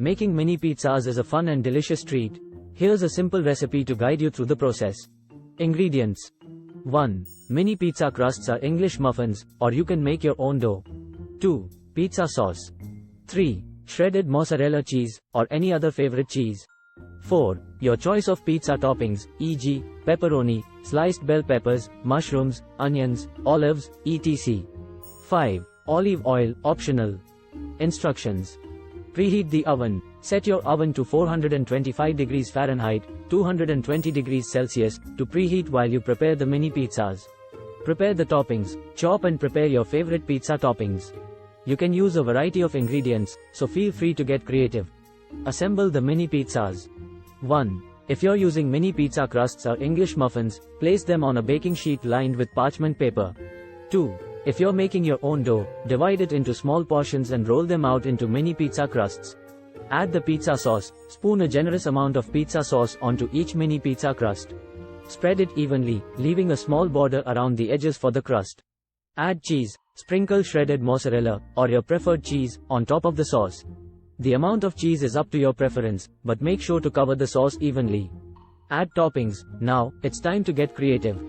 Making mini pizzas is a fun and delicious treat. Here's a simple recipe to guide you through the process. Ingredients. 1. Mini pizza crusts are English muffins, or you can make your own dough. 2. Pizza sauce. 3. Shredded mozzarella cheese, or any other favorite cheese. 4. Your choice of pizza toppings, e.g., pepperoni, sliced bell peppers, mushrooms, onions, olives, etc. 5. Olive oil, optional. Instructions. Preheat the oven. Set your oven to 425 degrees Fahrenheit, 220 degrees Celsius, to preheat while you prepare the mini pizzas. Prepare the toppings. Chop and prepare your favorite pizza toppings. You can use a variety of ingredients, so feel free to get creative. Assemble the mini pizzas. 1. If you're using mini pizza crusts or English muffins, place them on a baking sheet lined with parchment paper. 2. If you're making your own dough, divide it into small portions and roll them out into mini pizza crusts. Add the pizza sauce. Spoon a generous amount of pizza sauce onto each mini pizza crust. Spread it evenly, leaving a small border around the edges for the crust. Add cheese. Sprinkle shredded mozzarella, or your preferred cheese, on top of the sauce. The amount of cheese is up to your preference, but make sure to cover the sauce evenly. Add toppings. Now, it's time to get creative.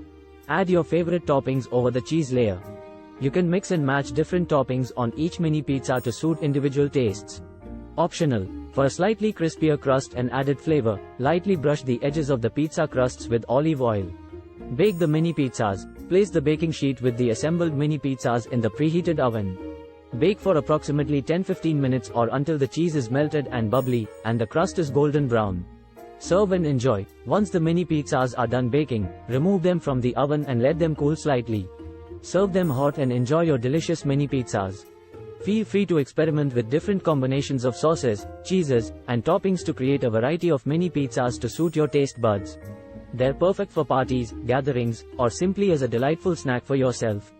Add your favorite toppings over the cheese layer. You can mix and match different toppings on each mini pizza to suit individual tastes. Optional. For a slightly crispier crust and added flavor, lightly brush the edges of the pizza crusts with olive oil. Bake the mini pizzas. Place the baking sheet with the assembled mini pizzas in the preheated oven. Bake for approximately 10-15 minutes or until the cheese is melted and bubbly, and the crust is golden brown. Serve and enjoy. Once the mini pizzas are done baking, remove them from the oven and let them cool slightly. Serve them hot and enjoy your delicious mini pizzas. Feel free to experiment with different combinations of sauces, cheeses, and toppings to create a variety of mini pizzas to suit your taste buds. They're perfect for parties, gatherings, or simply as a delightful snack for yourself.